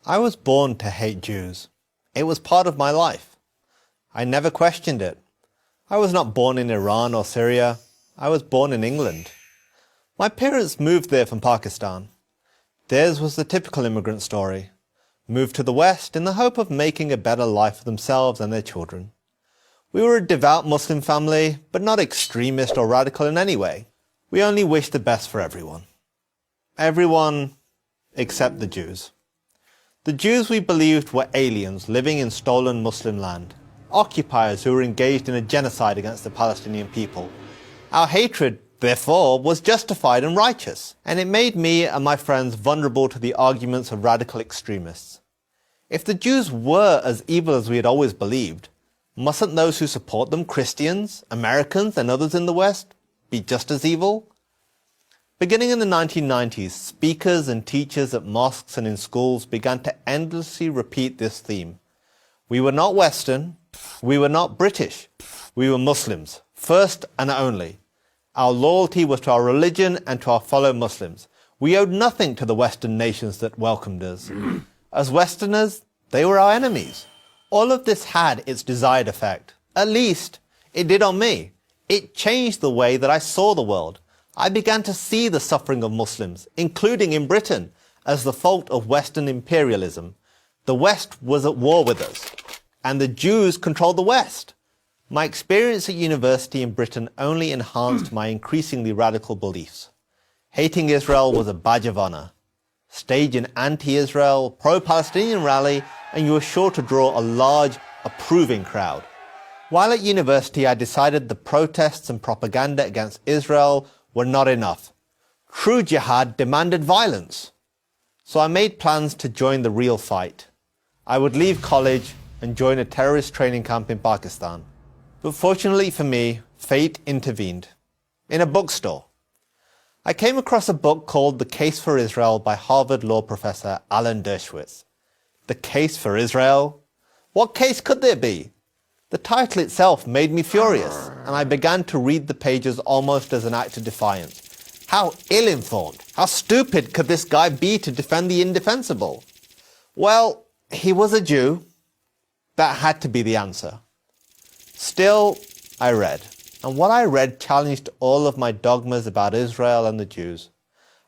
I was born to hate Jews. It was part of my life. I never questioned it. I was not born in Iran or Syria. I was born in England. My parents moved there from Pakistan. Theirs was the typical immigrant story. Moved to the West in the hope of making a better life for themselves and their children. We were a devout Muslim family, but not extremist or radical in any way. We only wished the best for everyone. Everyone except the Jews. The Jews we believed were aliens living in stolen Muslim land, occupiers who were engaged in a genocide against the Palestinian people. Our hatred, therefore, was justified and righteous, and it made me and my friends vulnerable to the arguments of radical extremists. If the Jews were as evil as we had always believed, mustn't those who support them, Christians, Americans, and others in the West, be just as evil? Beginning in the 1990s, speakers and teachers at mosques and in schools began to endlessly repeat this theme. We were not Western, we were not British, we were Muslims, first and only. Our loyalty was to our religion and to our fellow Muslims. We owed nothing to the Western nations that welcomed us. As Westerners, they were our enemies. All of this had its desired effect. At least, it did on me. It changed the way that I saw the world. I began to see the suffering of Muslims, including in Britain, as the fault of Western imperialism. The West was at war with us, and the Jews controlled the West. My experience at university in Britain only enhanced my increasingly radical beliefs. Hating Israel was a badge of honor. Stage an anti-Israel, pro-Palestinian rally, and you were sure to draw a large, approving crowd. While at university, I decided the protests and propaganda against Israel were not enough. True jihad demanded violence. So I made plans to join the real fight. I would leave college and join a terrorist training camp in Pakistan. But fortunately for me, fate intervened. In a bookstore. I came across a book called The Case for Israel by Harvard law professor Alan Dershowitz. The Case for Israel? What case could there be? The title itself made me furious, and I began to read the pages almost as an act of defiance. How ill-informed, how stupid could this guy be to defend the indefensible? Well, he was a Jew. That had to be the answer. Still, I read, and what I read challenged all of my dogmas about Israel and the Jews.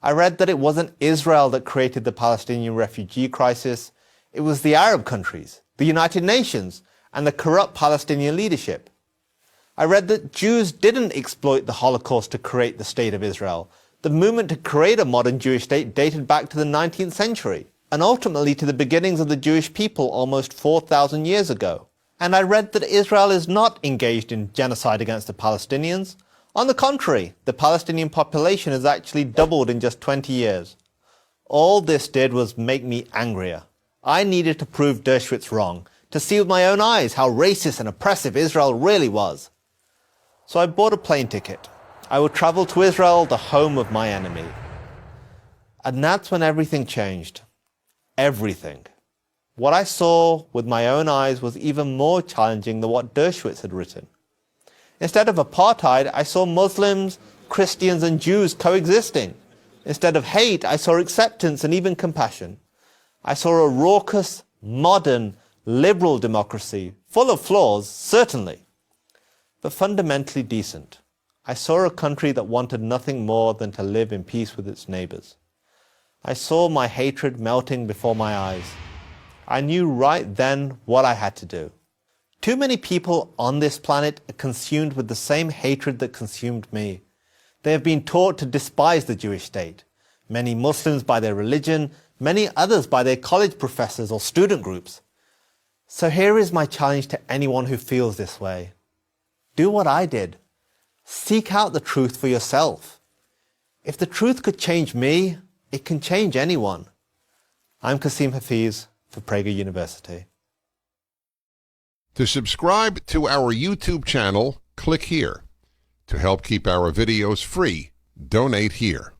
I read that it wasn't Israel that created the Palestinian refugee crisis. It was the Arab countries, the United Nations, and the corrupt Palestinian leadership. I read that Jews didn't exploit the Holocaust to create the State of Israel. The movement to create a modern Jewish state dated back to the 19th century, and ultimately to the beginnings of the Jewish people almost 4,000 years ago. And I read that Israel is not engaged in genocide against the Palestinians. On the contrary, the Palestinian population has actually doubled in just 20 years. All this did was make me angrier. I needed to prove Dershowitz wrong, to see with my own eyes how racist and oppressive Israel really was. So I bought a plane ticket. I would travel to Israel, the home of my enemy. And that's when everything changed. Everything. What I saw with my own eyes was even more challenging than what Dershowitz had written. Instead of apartheid, I saw Muslims, Christians, and Jews coexisting. Instead of hate, I saw acceptance and even compassion. I saw a raucous, modern, liberal democracy, full of flaws, certainly, but fundamentally decent. I saw a country that wanted nothing more than to live in peace with its neighbors. I saw my hatred melting before my eyes. I knew right then what I had to do. Too many people on this planet are consumed with the same hatred that consumed me. They have been taught to despise the Jewish state. Many Muslims by their religion, many others by their college professors or student groups. So here is my challenge to anyone who feels this way. Do what I did. Seek out the truth for yourself. If the truth could change me, it can change anyone. I'm Qasim Hafiz for Prager University. To subscribe to our YouTube channel, click here. To help keep our videos free, donate here.